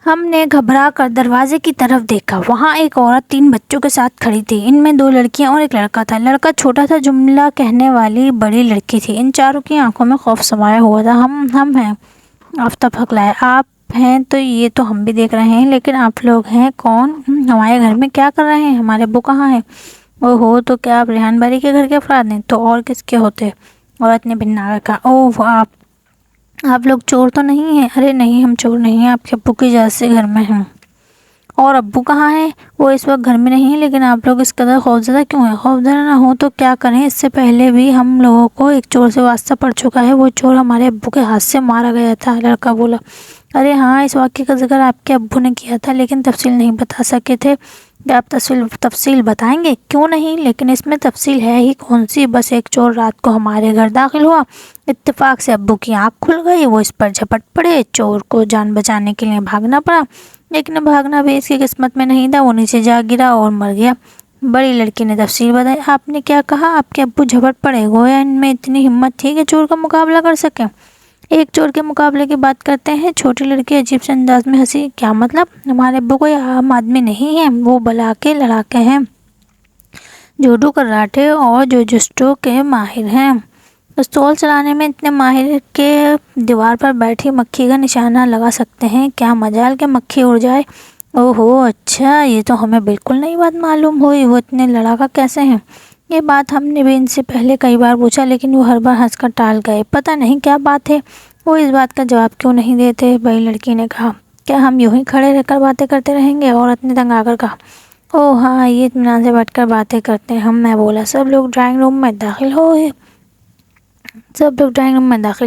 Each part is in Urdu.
ہم نے گھبرا کر دروازے کی طرف دیکھا۔ وہاں ایک عورت 3 بچوں کے ساتھ کھڑی تھی۔ ان میں 2 لڑکیاں اور ایک لڑکا تھا۔ لڑکا چھوٹا تھا، جملہ کہنے والی بڑی لڑکی تھی۔ ان چاروں کی آنکھوں میں خوف سمایا ہوا تھا۔ ہم ہیں، آفتاب ہکلائے۔ آپ ہیں تو یہ تو ہم بھی دیکھ رہے ہیں، لیکن آپ لوگ ہیں کون؟ ہمارے گھر میں کیا کر رہے ہیں؟ ہمارے ابو کہاں ہیں؟ اوہو، تو کیا آپ ریحان باری کے گھر کے افراد ہیں؟ تو اور کس کے ہوتے؟ عورت نے بھننا کر کہا۔ اوہ، آپ لوگ چور تو نہیں ہیں؟ ارے نہیں، ہم چور نہیں ہیں، آپ کے ابو کی اجازت سے گھر میں ہیں۔ اور ابو کہاں ہیں؟ وہ اس وقت گھر میں نہیں ہیں، لیکن آپ لوگ اس قدر خوفزدہ کیوں ہیں؟ خوفزدہ نہ ہوں تو کیا کریں؟ اس سے پہلے بھی ہم لوگوں کو ایک چور سے واسطہ پڑ چکا ہے۔ وہ چور ہمارے ابو کے ہاتھ سے مارا گیا تھا۔ لڑکا بولا۔ ارے ہاں، اس واقعے کا ذکر آپ کے ابو نے کیا تھا، لیکن تفصیل نہیں بتا سکے تھے۔ کیا آپ تفصیل بتائیں گے؟ کیوں نہیں، لیکن اس میں تفصیل ہے ہی کون سی؟ بس ایک چور رات کو ہمارے گھر داخل ہوا، اتفاق سے ابو کی آنکھ کھل گئی، وہ اس پر جھپٹ پڑے۔ چور کو جان بچانے کے لیے بھاگنا پڑا، لیکن بھاگنا بھی اس کی قسمت میں نہیں تھا، وہ نیچے جا گرا اور مر گیا۔ بڑی لڑکی نے تفصیل بتائی۔ آپ نے کیا کہا؟ آپ کے ابو جھپٹ پڑے؟ گویا ان میں اتنی ہمت تھی کہ چور کا مقابلہ کر سکیں۔ ایک چور کے مقابلے کی بات کرتے ہیں؟ چھوٹی لڑکی عجیب سے انداز میں ہنسی۔ کیا مطلب؟ ہمارے ابو کوئی عام آدمی نہیں ہیں، وہ بلا کے لڑاکے ہیں، جوڈو کراٹے اور جوجوتسو کے ماہر ہیں، پستول چلانے میں اتنے ماہر کہ دیوار پر بیٹھی مکھی کا نشانہ لگا سکتے ہیں۔ کیا مجال کہ مکھی اڑ جائے۔ اوہو، اچھا، یہ تو ہمیں بالکل نئی بات معلوم ہوئی۔ وہ اتنے لڑاکا کیسے ہیں؟ یہ بات ہم نے بھی ان سے پہلے کئی بار پوچھا، لیکن وہ ہر بار ہنس کر ٹال گئے۔ پتہ نہیں کیا بات ہے، وہ اس بات کا جواب کیوں نہیں دیتے؟ بڑی لڑکی نے کہا۔ کیا ہم یوں ہی کھڑے رہ کر باتیں کرتے رہیں گے؟ عورت نے تنگ آ کر کہا۔ اوہ ہاں، یہ اطمینان سے بیٹھ کر باتیں کرتے ہیں میں بولا۔ سب لوگ ڈرائنگ روم میں داخل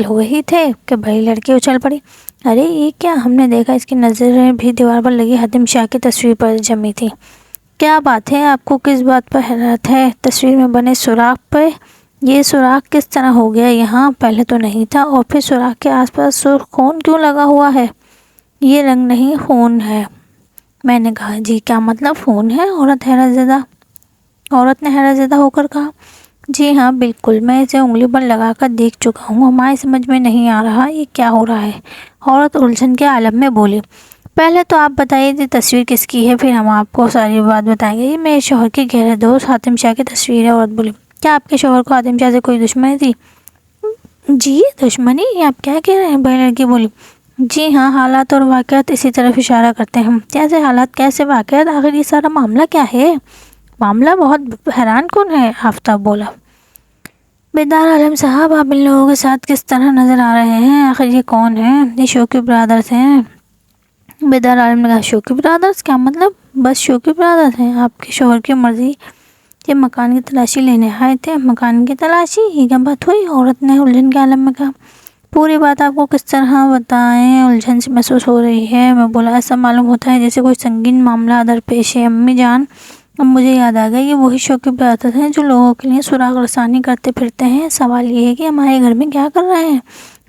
ہوئے ہی تھے کہ بڑی لڑکی اچھل پڑی۔ ارے یہ کیا؟ ہم نے دیکھا اس کی نظریں بھی دیوار پر لگی حاتم شاہ کی تصویر پر جمی تھی۔ کیا بات ہے؟ آپ کو کس بات پر حیرت ہے؟ تصویر میں بنے سوراخ پہ؟ یہ سوراخ کس طرح ہو گیا یہاں؟ پہلے تو نہیں تھا، اور پھر سوراخ کے آس پاس سرخ خون کیوں لگا ہوا ہے؟ یہ رنگ نہیں، خون ہے، میں نے کہا۔ جی کیا مطلب خون ہے؟ عورت نے حیرت زدہ ہو کر کہا۔ جی ہاں بالکل، میں اسے انگلی پر لگا کر دیکھ چکا ہوں، ہماری سمجھ میں نہیں آ رہا یہ کیا ہو رہا ہے۔ عورت الجھن کے عالم میں بولی۔ پہلے تو آپ بتائیے یہ تصویر کس کی ہے، پھر ہم آپ کو ساری بات بتائیں گے۔ یہ میرے شوہر کی گہرے دوست حاتم شاہ کی تصویر ہے۔ عورت بولی۔ کیا آپ کے شوہر کو حاتم شاہ سے کوئی دشمنی تھی؟ جی دشمنی؟ آپ کیا کہہ رہے ہیں؟ بڑی لڑکی بولی۔ جی ہاں، حالات اور واقعات اسی طرف اشارہ کرتے ہیں۔ کیسے حالات، کیسے واقعات؟ آخر یہ سارا معاملہ کیا ہے؟ معاملہ بہت حیران کن ہے، آفتاب بولا۔ بیدار عالم صاحب، آپ ان لوگوں کے ساتھ کس طرح نظر آ رہے ہیں؟ آخر یہ کون ہیں؟ یہ شوقی برادرز ہیں۔ بیدار عالم نے کہا۔ شوقی برادرز؟ کیا مطلب؟ بس شوقی برادرز ہیں، آپ کے شوہر کی مرضی، یہ مکان کی تلاشی لینے آئے تھے۔ مکان کی تلاشی؟ یہ کیا بات ہوئی؟ عورت نے الجھن کے عالم میں کہا۔ پوری بات آپ کو کس طرح بتائیں؟ الجھن سے محسوس ہو رہی ہے، میں بولا۔ ایسا معلوم ہوتا ہے جیسے کوئی سنگین معاملہ درپیش ہے۔ امی جان، اب مجھے یاد آ گیا، یہ وہی شوقی برادرز ہیں جو لوگوں کے لیے سراغ رسانی کرتے پھرتے ہیں۔ سوال یہ ہے کہ ہمارے گھر میں کیا کر رہے ہیں؟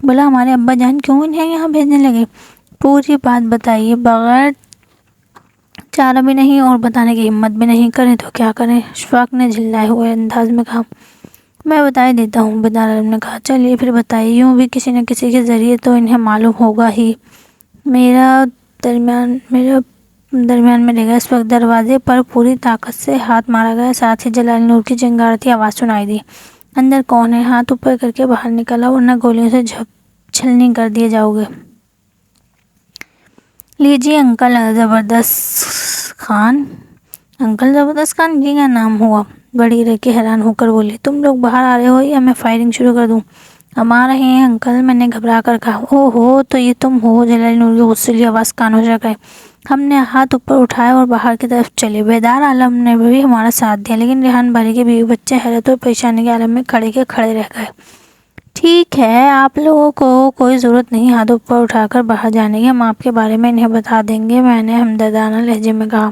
بولا۔ ہمارے ابا جان کیوں انہیں یہاں بھیجنے لگے؟ پوری بات بتائیے، بغیر چارہ بھی نہیں اور بتانے کی ہمت بھی نہیں، کریں تو کیا کریں؟ اشفاق نے جھلائے ہوئے انداز میں کہا۔ میں بتا دیتا ہوں، بیدار عالم نے کہا۔ چلیے پھر بتائیے، یوں بھی کسی نہ کسی کے ذریعے تو انہیں معلوم ہوگا ہی۔ میرا درمیان میں رہ گیا۔ اس وقت دروازے پر پوری طاقت سے ہاتھ مارا گیا، ساتھ ہی جلال نور کی جنگارتی آواز سنائی دی۔ اندر کون ہے؟ ہاتھ اوپر کر کے باہر نکل آؤ، ورنہ گولیوں سے چھلنی کر دیے جاؤ گے۔ لیجیے انکل زبردست خان۔ انکل زبردست خان؟ جی کیا نام ہوا؟ بڑی لڑکی حیران ہو کر بولی۔ تم لوگ باہر آ رہے ہو یا میں فائرنگ شروع کر دوں؟ ہم آ رہے ہیں انکل، میں نے گھبرا کر کہا۔ اوہ ہو، تو یہ تم ہو؟ جلال نور کی غصیلی آواز کانوں سے ٹکرائی۔ ہم نے ہاتھ اوپر اٹھائے اور باہر کی طرف چلے۔ بیدار عالم نے بھی ہمارا ساتھ دیا، لیکن ریحان باری کے بیوی بچے حیرت اور پریشانی کے عالم میں کھڑے کے کھڑے رہ گئے۔ ٹھیک ہے، آپ لوگوں کو کوئی ضرورت نہیں ہاتھ اوپر اٹھا کر باہر جانے کی، ہم آپ کے بارے میں انہیں بتا دیں گے، میں نے ہمدردانہ لہجے میں کہا۔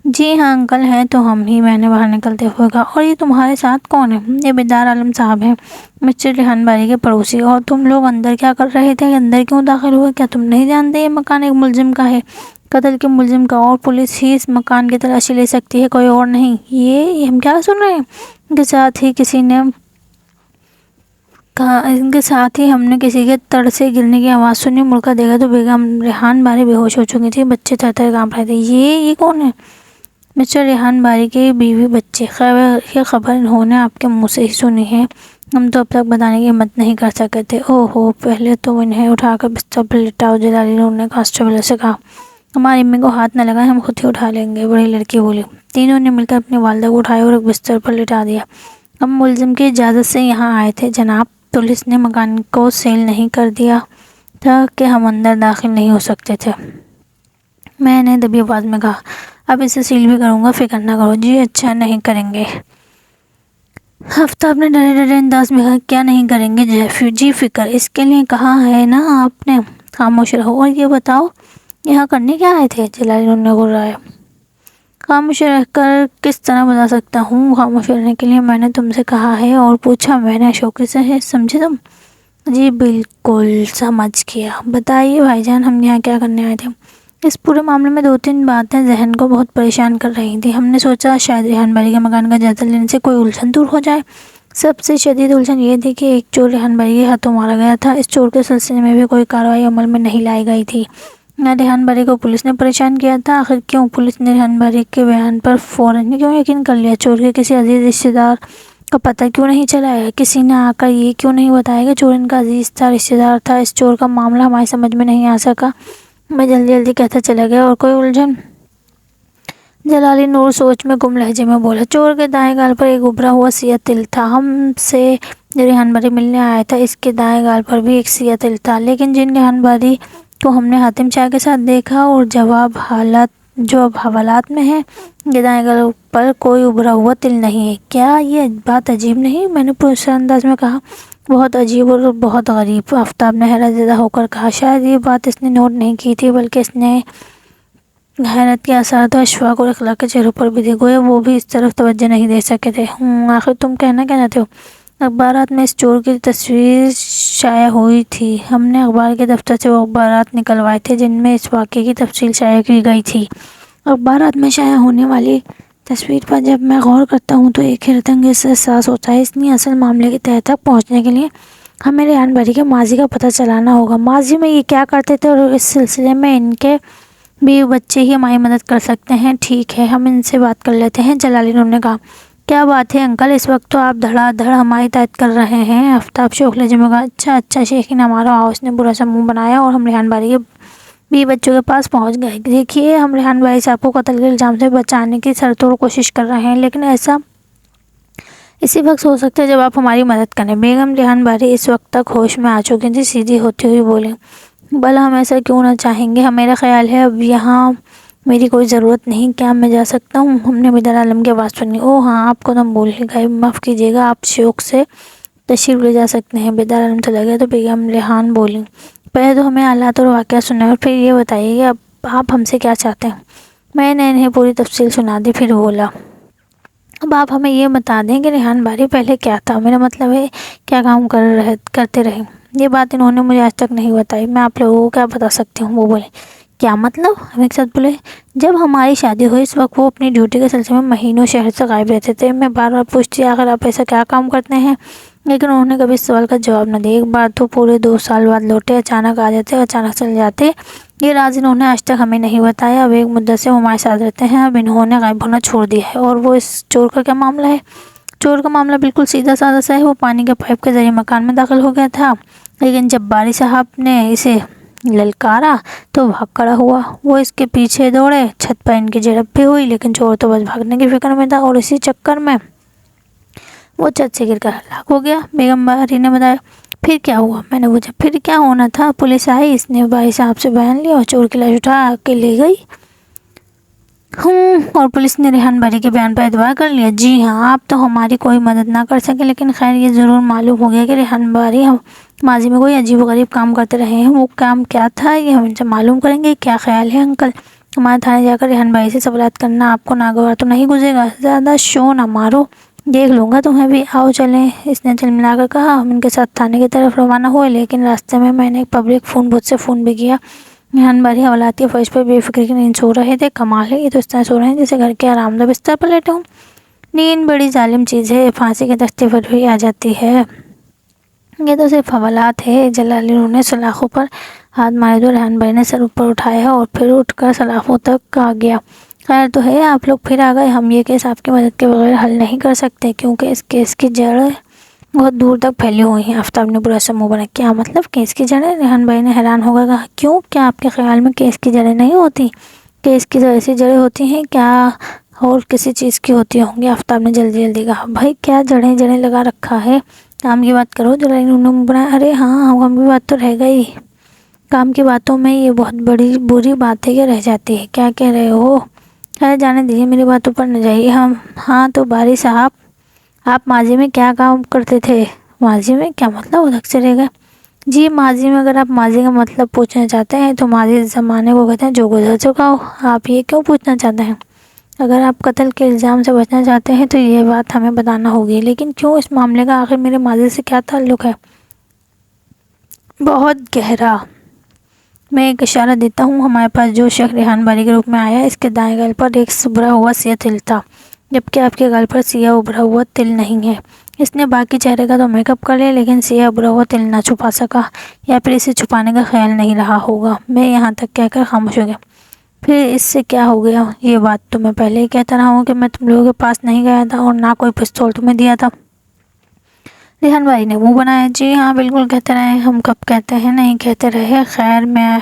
جی ہاں انکل، ہیں تو ہم ہی، میں نے باہر نکلتے ہوئے کہا۔ اور یہ تمہارے ساتھ کون ہے؟ یہ بیدار عالم صاحب ہیں، مسٹر ریحان باری کے پڑوسی۔ اور تم لوگ اندر کیا کر رہے تھے؟ اندر کیوں داخل ہوئے؟ کیا تم نہیں جانتے یہ مکان ایک ملزم کا ہے، قتل کے ملزم کا، اور پولیس ہی اس مکان کی تلاشی لے سکتی ہے، کوئی اور نہیں۔ یہ ہم کیا سن رہے ہیں؟ کے ساتھ ہی کسی نے کہا۔ ان کے ساتھ ہی ہم نے کسی کے تڑ سے گرنے کی آواز سنی، مڑ کر دیکھا تو بیگم ریحان باری بے ہوش ہو چکی تھی، بچے تھر تھر کانپ رہے تھے۔ یہ کون ہے؟ مسٹر ریحان باری کے بیوی بچے۔ خیر یہ خبر انہوں نے آپ کے منہ سے ہی سنی ہے، ہم تو اب تک بتانے کی ہمت نہیں کر سکے تھے۔ اوہو، پہلے تو انہیں اٹھا کر بستر پر لٹاؤ، جلالی نے کانسٹیبل سے کہا۔ ہماری امی کو ہاتھ نہ لگائیں، ہم خود ہی اٹھا لیں گے، بڑی لڑکی بولی۔ تینوں نے مل کر اپنی والدہ کو اٹھایا اور ایک بستر پر لٹا دیا۔ ہم ملزم کی اجازت سے یہاں آئے تھے جناب، پولیس نے مکان کو سیل نہیں کر دیا تھا کہ ہم اندر داخل نہیں ہو سکتے تھے، میں نے دبی آواز میں کہا۔ اب اسے سیل بھی کروں گا، فکر نہ کرو۔ جی اچھا، نہیں کریں گے، آفتاب نے ڈرے ڈرے انداز میں کہا۔ کیا نہیں کریں گے جی؟ فکر اس کے لیے کہا ہے نا آپ نے۔ خاموش رہو اور یہ بتاؤ یہاں کرنے کیا آئے تھے؟ جلالی نے گھرایا۔ خاموش رہ کر کس طرح بتا سکتا ہوں؟ خاموش رہنے کے لیے میں نے تم سے کہا ہے اور پوچھا میں نے، شوقی سے ہے، سمجھے تم؟ جی بالکل سمجھ گیا۔ بتائیے بھائی جان، ہم یہاں کیا کرنے آئے تھے؟ اس پورے معاملے میں دو تین باتیں ذہن کو بہت پریشان کر رہی تھیں۔ ہم نے سوچا شاید ریحان باری کے مکان کا جائزہ لینے سے کوئی الجھن دور ہو جائے۔ سب سے شدید الجھن یہ تھی کہ ایک چور ریحان باری کے ہاتھوں مارا گیا تھا، اس چور کے سلسلے میں بھی کوئی کارروائی عمل میں نہیں لائی گئی تھی۔ نہ ریحان باری کو پولیس نے پریشان کیا تھا، آخر کیوں پولیس نے ریحان باری کے بیان پر فوراً کیوں یقین کر لیا؟ چور کے کسی عزیز رشتہ دار کا پتہ کیوں نہیں چلایا؟ کسی نے آ کر یہ کیوں نہیں بتایا کہ چور ان کا عزیز تھا، رشتہ دار تھا؟ اس چور کا معاملہ ہماری سمجھ میں نہیں آ سکا، میں جلدی جلدی کہتا چلا گیا۔ اور کوئی الجھن؟ جلالی نور سوچ میں گم لہجے میں بولا۔ چور کے دائیں گال پر ایک ابھرا ہوا سیاہ تل تھا، ہم سے جو ریحان باری ملنے آیا تھا اس کے دائیں گال پر بھی ایک سیاہ تل تھا، لیکن جن ریحان باری کو ہم نے حاتم شاہ کے ساتھ دیکھا اور جو اب حوالات میں ہے، یہ دائیں گال پر کوئی ابھرا ہوا تل نہیں ہے۔ کیا یہ بات عجیب نہیں؟ میں نے پرسر انداز میں کہا۔ بہت عجیب اور بہت غریب، آفتاب نے حیرت زدہ ہو کر کہا۔ شاید یہ بات اس نے نوٹ نہیں کی تھی، بلکہ اس نے حیرت کے آثار تو اشفاق اور اخلاق کے چہروں پر بھی تھے، گویا وہ بھی اس طرف توجہ نہیں دے سکے تھے۔ آخر تم کہنا کیا چاہتے ہو؟ اخبارات میں اس چور کی تصویر شائع ہوئی تھی، ہم نے اخبار کے دفتر سے وہ اخبارات نکلوائے تھے جن میں اس واقعے کی تفصیل شائع کی گئی تھی۔ اخبارات میں شائع ہونے والی تصویر پر جب میں غور کرتا ہوں تو ایک حیرت انگیز احساس ہوتا ہے، اس لیے اصل معاملے کی تہہ تک پہنچنے کے لیے ہمیں ریحان باری کے ماضی کا پتہ چلانا ہوگا۔ ماضی میں یہ کیا کرتے تھے، اور اس سلسلے میں ان کے بھی بچے ہی ہماری مدد کر سکتے ہیں۔ ٹھیک ہے، ہم ان سے بات کر لیتے ہیں، جلالی نے کہا۔ کیا بات ہے انکل، اس وقت تو آپ دھڑا دھڑ ہماری تائید کر رہے ہیں؟ آفتاب شوخ لہجے میں کہا۔ اچھا شیخین ہمارا آؤ۔ اس نے برا سا منہ بنایا اور ہم ریحان باری کے بھی بچوں کے پاس پہنچ گئے۔ دیکھیے، ہم ریحان باری صاحب کو قتل کے الزام سے بچانے کی سرتوڑ کوشش کر رہے ہیں، لیکن ایسا اسی وقت ہو سکتا ہے جب آپ ہماری مدد کریں۔ بیگم ریحان باری اس وقت تک ہوش میں آ چکی تھی، سیدھی ہوتی ہوئی بولی۔ بھلا ہم ایسا کیوں نہ چاہیں گے؟ میرا خیال ہے اب یہاں میری کوئی ضرورت نہیں، کیا میں جا سکتا ہوں؟ ہم نے بیدار عالم کی آواز سنی۔ اوہ ہاں، آپ کو تو ہم بھول ہی گئے، معاف کیجیے گا، آپ شوق سے تشریف لے جا سکتے ہیں۔ بیدار عالم چلا گیا تو بیگم ریحان بولی۔ پہلے تو ہمیں حالات اور واقعات سنیں اور پھر یہ بتائیے کہ اب آپ ہم سے کیا چاہتے ہیں؟ میں نے انہیں پوری تفصیل سنا دی، پھر بولا۔ اب آپ ہمیں یہ بتا دیں کہ ریحان باری پہلے کیا تھا، میرا مطلب ہے کیا کام کرتے رہے؟ یہ بات انہوں نے مجھے آج تک نہیں بتائی، میں آپ لوگوں کو کیا بتا سکتی ہوں؟ وہ بولے۔ کیا مطلب؟ ہم ایک ساتھ بولے۔ جب ہماری شادی ہوئی اس وقت وہ اپنی ڈیوٹی کے سلسلے میں مہینوں شہر سے غائب رہتے تھے، میں بار بار پوچھتی آخر آپ ایسا کیا کام کرتے ہیں، لیکن انہوں نے کبھی اس سوال کا جواب نہ دیا۔ ایک بار تو پورے 2 سال بعد لوٹے، اچانک آ جاتے، اچانک چل جاتے، یہ راز انہوں نے آج تک ہمیں نہیں بتایا۔ اب ایک مدت سے وہ ہمارے ساتھ رہتے ہیں، اب انہوں نے غائب ہونا چھوڑ دیا ہے۔ اور وہ اس چور کا کیا معاملہ ہے؟ چور کا معاملہ بالکل سیدھا سادہ سا ہے، وہ پانی کے پائپ کے ذریعے مکان میں داخل ہو گیا تھا، لیکن جب باری صاحب نے اسے للکارا تو بھاگ کھڑا ہوا، وہ اس کے پیچھے دوڑے، چھت پر ان کی جھڑپ بھی ہوئی، لیکن چور تو بس بھاگنے کی فکر میں تھا اور اسی چکر میں وہ چھت سے گر کر ہلاک ہو گیا۔ بیگم باری نے بتایا۔ پھر کیا ہوا؟ میں نے پوچھا۔ پھر کیا ہونا تھا، پولیس آئی، اس نے بھائی صاحب سے بیان لیا اور چور کی لاش اٹھا کے لے گئی۔ اور پولیس نے ریحان باری کے بیان پر اعتبار کر لیا؟ جی ہاں، آپ تو ہماری کوئی مدد نہ کر سکے، لیکن خیر یہ ضرور معلوم ہو گیا کہ ریحان باری ماضی میں کوئی عجیب و غریب کام کرتے رہے ہیں۔ وہ کام کیا تھا یہ ہم ان سے معلوم کریں گے، کیا خیال ہے انکل؟ ہمارے تھانے جا کر ریحان باری سے سوالات کرنا آپ کو ناگوار تو نہیں گزرے گا؟ زیادہ شو نہ مارو، دیکھ لوں گا تمہیں بھی، آؤ چلیں، اس نے چلملا کر کہا۔ ہم ان کے ساتھ تھانے کی طرف روانہ ہوئے، لیکن راستے میں نے ایک پبلک فون بوتھ سے فون بھی کیا۔ ریحان باری حوالات کے فرش پر بے فکری کی نیند سو رہے تھے۔ کمال ہے، یہ تو اس طرح سو رہے ہیں جیسے گھر کے آرام دہ بستر پر لیٹے ہوں۔ نیند بڑی ظالم چیز ہے، پھانسی کے تختے پر بھی آ جاتی ہے۔ یہ تو صرف حوالات ہے۔ جلالی نور نے سلاخوں پر ہاتھ مارے تو ریحان بھائی نے سر اوپر اٹھایا اور پھر اٹھ کر سلاخوں تک آ گیا۔ خیر تو ہے آپ لوگ پھر آ گئے، ہم یہ کیس آپ کی مدد کے بغیر حل نہیں کر سکتے کیونکہ اس کیس کی جڑیں بہت دور تک پھیلی ہوئی ہیں۔ آفتاب نے برا سا منہ بنا، کیا مطلب کیس کی جڑیں؟ ریحان بھائی نے حیران ہو کر کہا، کیوں، کیا آپ کے خیال میں کیس کی جڑیں نہیں ہوتی؟ کیس کی ایسی جڑیں ہوتی ہیں کیا اور کسی چیز کی ہوتی ہوں گی؟ آفتاب نے جلدی جلدی کہا، بھائی کیا جڑیں جڑیں لگا رکھا ہے، کام کی بات کرو۔ جلالی نے منہ بنایا، ارے ہاں کام کی بات تو رہ گئی، کام کی باتوں میں یہ بہت بری بات ہے کہ رہ جاتی ہے۔ کیا کہہ رہے ہو؟ خیر جانے دیجیے، میری باتوں پر نہ جائیے۔ ہاں تو باری صاحب، آپ ماضی میں کیا کام کرتے تھے؟ ماضی میں کیا مطلب؟ ادھک سے رہ گئے۔ جی ماضی میں، اگر آپ ماضی کا مطلب پوچھنا چاہتے ہیں تو ماضی زمانے کو کہتے ہیں جو گزر چکا ہو۔ آپ یہ کیوں پوچھنا چاہتے ہیں؟ اگر آپ قتل کے الزام سے بچنا چاہتے ہیں تو یہ بات ہمیں بتانا ہوگی، لیکن کیوں؟ اس معاملے کا آخر میرے ماضی سے کیا تعلق ہے؟ بہت گہرا۔ میں ایک اشارہ دیتا ہوں، ہمارے پاس جو شخص ریحان باری کے روپ میں آیا، اس کے دائیں گال پر ایک ابھرا ہوا سیاہ تل تھا، جبکہ آپ کے گال پر سیاہ ابھرا ہوا تل نہیں ہے۔ اس نے باقی چہرے کا تو میک اپ کر لیا لیکن سیاہ ابھرا ہوا تل نہ چھپا سکا، یا پھر اسے چھپانے کا خیال نہیں رہا ہوگا۔ میں یہاں تک کہہ کر خاموش ہو گیا۔ پھر اس سے کیا ہو گیا؟ یہ بات تو میں پہلے ہی کہتا رہا ہوں کہ میں تم لوگوں کے پاس نہیں گیا تھا اور نہ کوئی پستول تمہیں دیا تھا۔ ریحان بھائی نے منہ بنایا، جی ہاں بالکل کہتے رہے، ہم کب کہتے ہیں نہیں کہتے رہے۔ خیر میں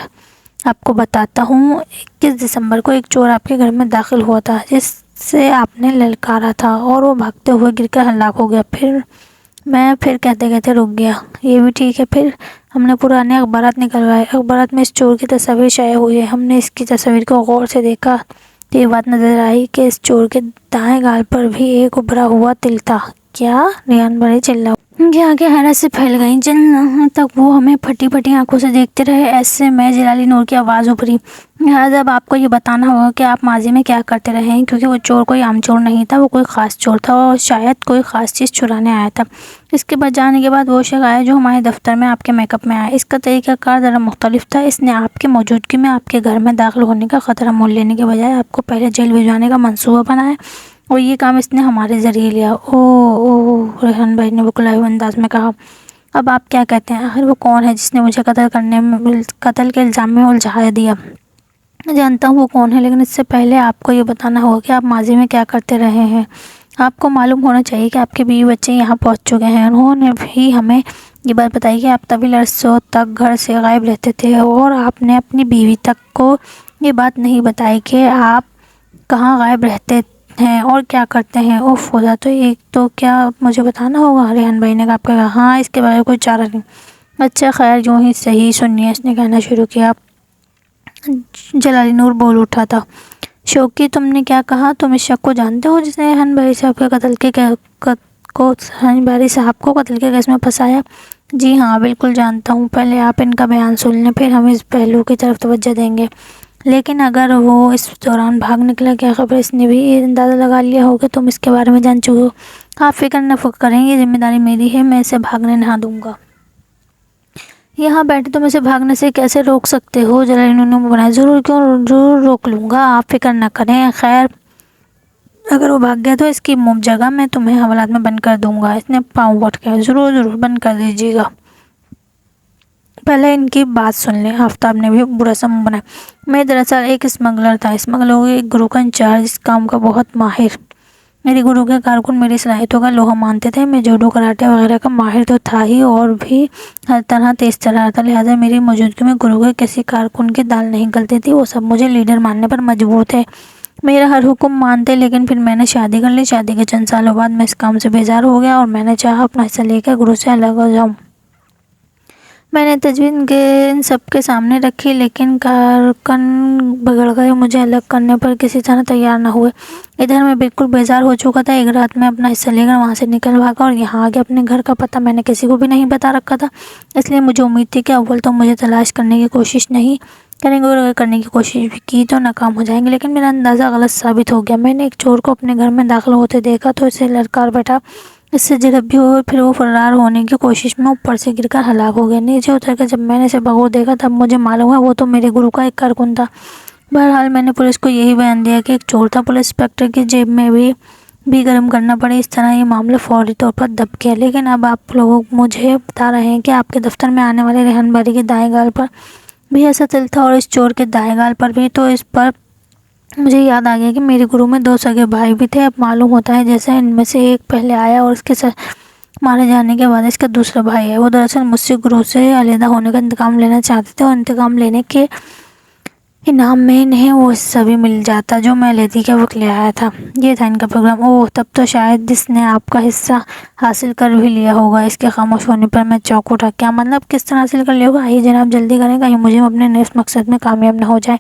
آپ کو بتاتا ہوں، 21 دسمبر کو ایک چور آپ کے گھر میں داخل ہوا تھا جس سے آپ نے للکارا تھا اور وہ بھاگتے ہوئے گر کر ہلاک ہو گیا۔ پھر کہتے کہتے رک گیا۔ یہ بھی ٹھیک ہے۔ پھر ہم نے پرانے اخبارات نکلوائے، اخبارات میں اس چور کی تصاویر شائع ہوئی ہے۔ ہم نے اس کی تصاویر کو غور سے دیکھا تو یہ بات نظر آئی کہ اس چور کے دائیں گال پر بھی ایک ابھرا ہوا تل تھا۔ کیا؟ ریحان بڑے چلا ان کی آنکھیں حیرت سے پھیل گئیں۔ چند تک وہ ہمیں پھٹی پھٹی آنکھوں سے دیکھتے رہے۔ ایسے میں جلالی نور کی آواز ابھری، لہٰذا اب آپ کو یہ بتانا ہوگا کہ آپ ماضی میں کیا کرتے رہے ہیں، کیونکہ وہ چور کوئی عام چور نہیں تھا، وہ کوئی خاص چور تھا اور شاید کوئی خاص چیز چرانے آیا تھا۔ اس کے بعد جانے کے بعد وہ شخص آیا جو ہمارے دفتر میں آپ کے میک اپ میں آیا۔ اس کا طریقہ کار ذرا مختلف تھا۔ اس نے آپ کی موجودگی میں آپ کے گھر میں داخل ہونے کا خطرہ مول لینے کے بجائے آپ کو پہلے جیل بھجوانے کا منصوبہ بنایا اور یہ کام اس نے ہمارے ذریعے لیا۔ اوہ، ریحان بھائی نے بکلائے ہوئے انداز میں کہا، اب آپ کیا کہتے ہیں؟ آخر وہ کون ہے جس نے مجھے قتل کے الزام میں الجھا دیا؟ میں جانتا ہوں وہ کون ہے، لیکن اس سے پہلے آپ کو یہ بتانا ہوگا کہ آپ ماضی میں کیا کرتے رہے ہیں۔ آپ کو معلوم ہونا چاہیے کہ آپ کے بیوی بچے یہاں پہنچ چکے ہیں۔ انہوں نے بھی ہمیں یہ بات بتائی کہ آپ طویل عرصوں تک گھر سے غائب رہتے تھے اور آپ نے اپنی بیوی تک کو یہ بات نہیں بتائی کہ آپ کہاں غائب رہتے ہیں اور کیا کرتے ہیں۔ اوف خدا، تو ایک تو کیا مجھے بتانا ہوگا؟ ریحان بھائی نے کہا، ہاں اس کے بغیر کوئی چارہ نہیں۔ اچھا خیر، یوں ہی صحیح، سنیے، اس نے کہنا شروع کیا۔ جلالی نور بول اٹھا تھا، شوکی تم نے کیا کہا؟ تم اس شخص کو جانتے ہو جس نے ریحان باری صاحب کے قتل کے کیس میں پھنسایا؟ جی ہاں بالکل جانتا ہوں۔ پہلے آپ ان کا بیان سن لیں، پھر ہم اس پہلو کی طرف توجہ دیں گے۔ لیکن اگر وہ اس دوران بھاگ نکلا، کیا خبر اس نے بھی یہ اندازہ لگا لیا ہو کہ تم اس کے بارے میں جان چکے ہو؟ آپ فکر نہ کریں، یہ ذمہ داری میری ہے، میں اسے بھاگنے نہ دوں گا۔ یہاں بیٹھے تم اسے بھاگنے سے کیسے روک سکتے ہو؟ جلالی نور نے بنایا، ضرور روک لوں گا، آپ فکر نہ کریں۔ خیر اگر وہ بھاگ گیا تو اس کی جگہ میں تمہیں حوالات میں بند کر دوں گا۔ اس نے پاؤں اٹھ گیا، ضرور بند کر دیجیے گا، پہلے ان کی بات سن لیں۔ آفتاب نے بھی برا سا منہ بنایا، میں دراصل ایک اسمگلر تھا، اسمگلروں کے ایک گروہ کا انچارج، اس کام کا بہت ماہر۔ میرے گروہ کے کارکن میری صلاحیتوں کا لوہا مانتے تھے۔ میں جوڈو، کراٹے وغیرہ کا ماہر تو تھا ہی اور بھی ہر طرح تیز ترار تھا، لہٰذا میری موجودگی میں گروہ کے کسی کارکن کی دال نہیں گلتی تھی۔ وہ سب مجھے لیڈر ماننے پر مجبور تھے، میرا ہر حکم مانتے۔ لیکن پھر میں نے شادی کر لی۔ شادی کے چند سالوں بعد میں اس کام سے بیزار ہو گیا اور میں نے چاہا اپنا حصہ لے کر گروہ سے الگ ہو جاؤں۔ میں نے تجویز ان سب کے سامنے رکھی، لیکن کارکن بگڑ گئے، مجھے الگ کرنے پر کسی طرح تیار نہ ہوئے۔ ادھر میں بالکل بیزار ہو چکا تھا۔ ایک رات میں اپنا حصہ لے کر وہاں سے نکل بھاگا اور یہاں آگے اپنے گھر کا پتہ میں نے کسی کو بھی نہیں بتا رکھا تھا، اس لیے مجھے امید تھی کہ اول تو مجھے تلاش کرنے کی کوشش نہیں کریں گے اور اگر کرنے کی کوشش بھی کی تو ناکام ہو جائیں گے۔ لیکن میرا اندازہ غلط ثابت ہو گیا۔ میں نے ایک چور کو اپنے گھر میں داخل ہوتے دیکھا تو اسے للکار بیٹھا، اس سے جھڑپ بھی ہوئی، پھر وہ فرار ہونے کی کوشش میں اوپر سے گر کر ہلاک ہو گیا۔ نیچے اتر کر جب میں نے اسے بغور دیکھا تب مجھے معلوم ہوا وہ تو میرے گروہ کا ایک کارکن تھا۔ بہرحال میں نے پولیس کو یہی بیان دیا کہ ایک چور تھا۔ پولیس انسپکٹر کی جیب میں بھی بھی گرم کرنا پڑے۔ اس طرح یہ معاملہ فوری طور پر دب گیا۔ لیکن اب آپ لوگ مجھے بتا رہے ہیں کہ آپ کے دفتر میں آنے والے ریحان باری کے دائیں گال پر بھی ایسا تل تھا اور اس چور کے دائیں گال پر بھی۔ تو اس پر مجھے یاد آ گیا کہ میرے گروہ میں 2 سگے بھائی بھی تھے۔ اب معلوم ہوتا ہے جیسے ان میں سے ایک پہلے آیا اور اس کے مارے جانے کے بعد اس کا دوسرا بھائی ہے۔ وہ دراصل مجھ سے گروہ سے علیحدہ ہونے کا انتقام لینا چاہتے تھے اور انتقام لینے کے انعام میں انہیں وہ حصہ بھی مل جاتا جو میں علیحدگی کا وقت لے آیا تھا۔ یہ تھا ان کا پروگرام۔ اوہ، تب تو شاید اس نے آپ کا حصہ حاصل کر بھی لیا ہوگا۔ اس کے خاموش ہونے پر میں چونک اٹھا۔ کیا مطلب؟ کس طرح حاصل کر لیا ہوگا؟ آئیے جناب جلدی کریں، کہیں مجھے اپنے نیکسٹ مقصد میں کامیاب نہ ہو جائے۔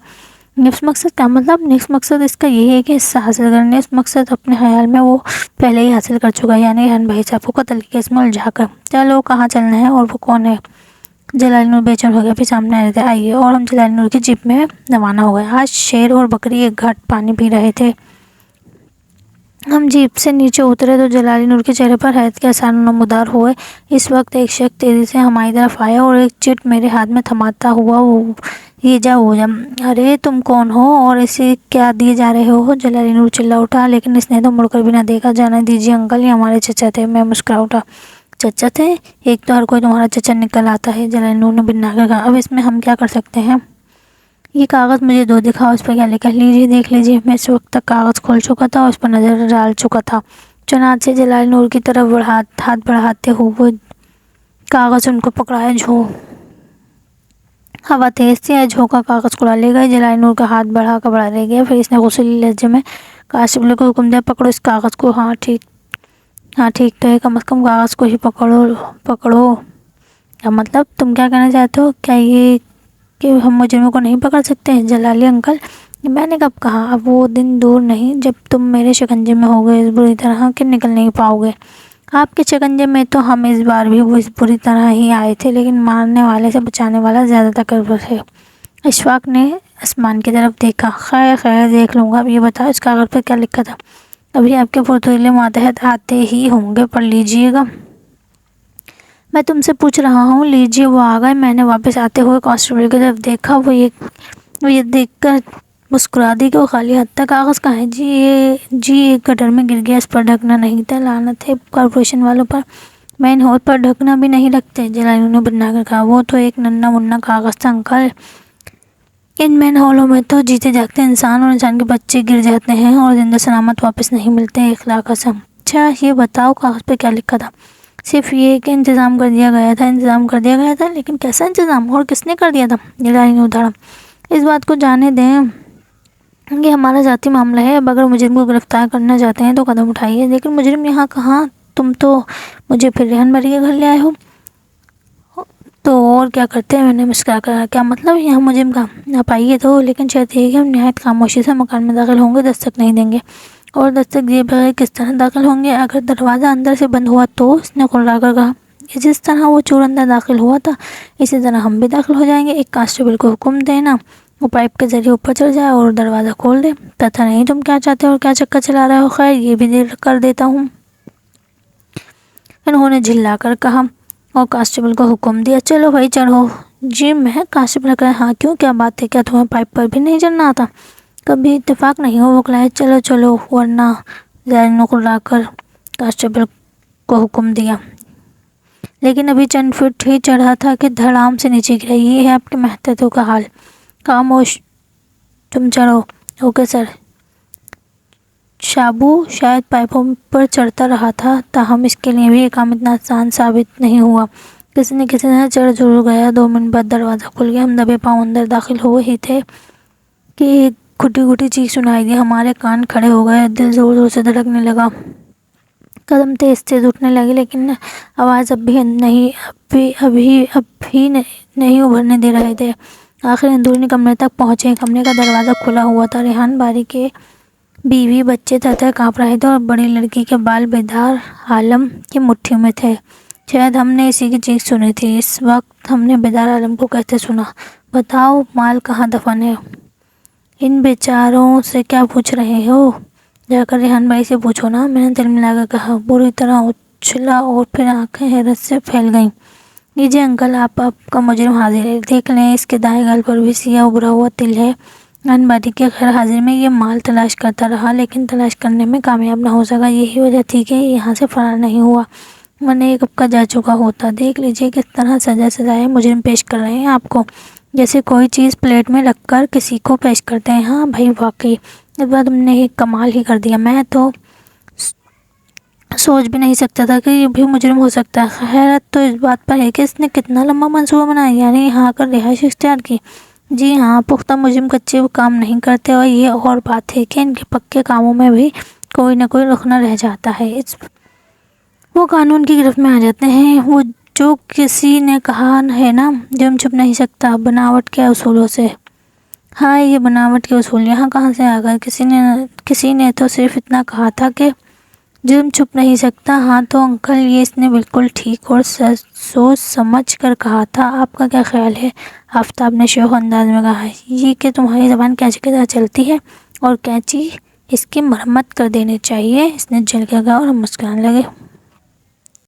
نیکسٹ مقصد؟ کیا مطلب؟ نیکسٹ مقصد اس کا یہی ہے کہ حصہ حاصل کریں۔ نیکسٹ مقصد اپنے خیال میں وہ پہلے ہی حاصل کر چکا ہے، یعنی ریحان بھائی صاحب کو قتل کے کیس میں الجھا کر۔ چلو، کہاں چلنا ہے اور وہ کون ہے؟ جلالی نور بے چین ہو گیا، پھر سامنے آ رہے تھے۔ آئیے۔ اور ہم جلالی نور کی جیپ میں روانہ ہو گئے۔ آج شیر اور بکری ایک گھاٹ پانی پی رہے تھے۔ ہم جیپ سے نیچے اترے تو جلالی نور کے چہرے پر حیرت کے آثار نمودار ہوئے۔ اس وقت ایک شخص تیزی سے ہماری طرف آیا اور ایک چٹ میرے ہاتھ میں تھماتا ہوا یہ جا وہ جا۔ ارے تم کون ہو اور اسے کیا دیے جا رہے ہو؟ جلالی نور چلا اٹھا، لیکن اس نے تو مڑ کر بھی نہ دیکھا۔ جانے دیجیے انکل، یہ ہمارے چچا تھے۔ میں مسکرا اٹھا۔ چچا تھے؟ ایک تو ہر کوئی تمہارا چچا نکل آتا ہے، جلالی نور نے بنا کر کہا۔ اب اس میں ہم کیا کر سکتے ہیں؟ یہ کاغذ مجھے دو، دکھاؤ اس پر کیا لکھا ہے۔ لیجیے دیکھ لیجیے۔ میں اس وقت تک کاغذ کھول چکا تھا اور اس پر نظر ڈال چکا تھا۔ چنانچہ جلالی نور کی طرف ہاتھ بڑھاتے ہوئے کاغذ ان کو پکڑایا۔ ہوا تیز تھی، جھونکا کاغذ کو لے گئی۔ جلالی نور کا ہاتھ بڑھا رہ گیا۔ پھر اس نے غصیلے لہجے میں کانسٹیبل کو حکم دیا، پکڑو اس کاغذ کو۔ ہاں ٹھیک تو ہے، کم از کم کاغذ کو ہی پکڑو۔ کیا مطلب؟ تم کیا کہنا چاہتے ہو؟ کیا یہ کہ ہم مجرموں کو نہیں پکڑ سکتے؟ جلالی انکل، میں نے کب کہا؟ اب وہ دن دور نہیں جب تم میرے شکنجے میں ہوگے اس بری طرح کہ نکل نہیں پاؤ گے۔ آپ کے شکنجے میں تو ہم اس بار بھی اس بری طرح ہی آئے تھے، لیکن مارنے والے سے بچانے والا زیادہ طاقتور ہے۔ اشفاق نے آسمان کی طرف دیکھا۔ خیر دیکھ لوں گا۔ اب یہ بتاؤ اس کاغذ پر کیا لکھا تھا؟ ابھی آپ کے پرتویلے ماتحت آتے ہی ہوں گے، پڑھ لیجیے گا۔ میں تم سے پوچھ رہا ہوں۔ لیجیے، وہ آ گئے۔ میں نے واپس آتے ہوئے کانسٹیبل کی طرف دیکھا۔ وہ یہ دیکھ کر مسکرا دی کہ وہ خالی ہاتھ تھا۔ کاغذ کہاں ہے؟ جی ایک گٹر میں گر گیا، اس پر ڈھکنا نہیں تھا۔ لعنت ہے کارپوریشن والوں پر، مین ہول پر ڈھکنا بھی نہیں رکھتے، جلالی نے بنا کر کہا۔ وہ تو ایک ننھا منھا کاغذ تھا انکل۔ ان مین ہولوں میں تو جیتے جاگتے انسان اور انسان کے بچے گر جاتے ہیں اور زندہ سلامت واپس نہیں ملتے، اخلاق قسم۔ اچھا یہ بتاؤ کاغذ پہ کیا لکھا تھا؟ صرف یہ کہ انتظام کر دیا گیا تھا، لیکن کیسا انتظام اور کس نے کر دیا تھا؟ جلالی نے ادھڑا۔ اس بات کو جانے دیں، یہ ہمارا ذاتی معاملہ ہے۔ اب اگر مجرم کو گرفتار کرنا چاہتے ہیں تو قدم اٹھائیے۔ لیکن مجرم یہاں کہاں؟ تم تو مجھے پھر ریحان باری کے گھر لے آئے ہو تو اور کیا کرتے ہیں؟ میں نے مسکرا کر۔ کیا مطلب؟ یہاں مجرم کا؟ آپ آئیے تو، لیکن شرط یہ ہے کہ ہم نہایت خاموشی سے مکان میں داخل ہوں گے، دستک نہیں دیں گے۔ اور دستک دیے بغیر کس طرح داخل ہوں گے؟ اگر دروازہ اندر سے بند ہوا تو؟ اس نے کھرا کر کہا۔ جس طرح وہ چور اندر داخل ہوا تھا اسی طرح ہم بھی داخل ہو جائیں گے۔ ایک کانسٹیبل کو حکم دینا وہ پائپ کے ذریعے اوپر چڑھ جائے اور دروازہ کھول دے۔ پتہ نہیں تم کیا چاہتے ہو اور کیا چکر چلا رہے ہو۔ خیر یہ بھی دیر کر دیتا ہوں، انہوں نے جھلا کر کہا اور کانسٹیبل کو حکم دیا، چلو بھائی چڑھو۔ جی میں؟ کانسٹیبل نے کہا۔ ہاں کیوں، کیا بات ہے؟ کیا تمہیں پائپ پر بھی نہیں چڑھنا آتا؟ کبھی اتفاق نہیں ہو بکلائے، چلو ورنہ۔ جلالی نے کھرا کر کانسٹیبل کو حکم دیا، لیکن ابھی چند فٹ ہی چڑھا تھا کہ دھڑام سے نیچے گرا۔ یہ ہے آپ کے محتطوں کا حال۔ خاموش، تم چڑھو۔ Okay sir. شابو شاید پائپوں پر چڑھتا رہا تھا، تاہم اس کے لیے بھی یہ کام اتنا آسان ثابت نہیں ہوا۔ کسی نہ کسی طرح چڑھ ضرور گیا۔ 2 منٹ بعد دروازہ کھل گیا۔ ہم دبے پاؤں اندر داخل ہوئے ہی تھے کہ ایک گھٹی چیخ سنائی دی۔ ہمارے کان کھڑے ہو گئے، دل زور سے دھڑکنے لگا، قدم تیز اٹھنے لگے، لیکن آواز اب بھی نہیں ابھرنے دے رہے تھے۔ آخر اندرونی کمرے تک پہنچے۔ کمرے کا دروازہ کھلا ہوا تھا۔ ریحان باری کے بیوی بچے تھر کانپ رہے تھے اور بڑی لڑکی کے بال بیدار عالم کی مٹھی میں تھے۔ شاید ہم نے اسی کی چیخ سنی تھی۔ اس وقت ہم نے بیدار عالم کو کہتے سنا، بتاؤ مال کہاں دفن ہے؟ ان بیچاروں سے کیا پوچھ رہے ہو؟ جا کر ریحان بھائی سے پوچھو نا، میں نے دل ملا کر کہا۔ بری طرح اچھلا اور پھر آنکھیں حیرت سے پھیل گئیں۔ لیجیے انکل، آپ کا مجرم حاضر ہے، دیکھ لیں، اس کے دائیں گال پر بھی سیاہ ابھرا ہوا تل ہے۔ آنباری کے غیر حاضر میں یہ مال تلاش کرتا رہا، لیکن تلاش کرنے میں کامیاب نہ ہو سکا۔ یہی وجہ تھی کہ یہاں سے فرار نہیں ہوا، ورنہ یہ کب کا جا چکا ہوتا۔ دیکھ لیجئے کس طرح سجائے مجرم پیش کر رہے ہیں آپ کو، جیسے کوئی چیز پلیٹ میں رکھ کر کسی کو پیش کرتے ہیں۔ ہاں بھائی، واقعی اس بار تم نے ایک کمال ہی کر دیا، میں تو سوچ بھی نہیں سکتا تھا کہ یہ بھی مجرم ہو سکتا ہے۔ حیرت تو اس بات پر ہے کہ اس نے کتنا لمبا منصوبہ بنایا، یعنی یہاں آ کر رہائش اختیار کی۔ جی ہاں، پختہ مجرم کچے کام نہیں کرتے، اور یہ اور بات ہے کہ ان کے پکے کاموں میں بھی کوئی نہ کوئی رخنہ رہ جاتا ہے۔ وہ قانون کی گرفت میں آ جاتے ہیں۔ وہ جو کسی نے کہا ہے نا، جرم چھپ نہیں سکتا بناوٹ کے اصولوں سے۔ ہاں، یہ بناوٹ کے اصول یہاں کہاں سے آ گئے؟ کسی نے تو صرف اتنا کہا تھا کہ جرم چھپ نہیں سکتا۔ ہاں تو انکل، یہ اس نے بالکل ٹھیک اور سوچ سمجھ کر کہا تھا۔ آپ کا کیا خیال ہے؟ آفتاب نے شوخ انداز میں کہا۔ یہ کہ تمہاری زبان کینچی کی طرح چلتی ہے، اور کینچی اس کی مرمت کر دینی چاہیے۔ اس نے جھل کے کہا اور ہم مسکرانے لگے۔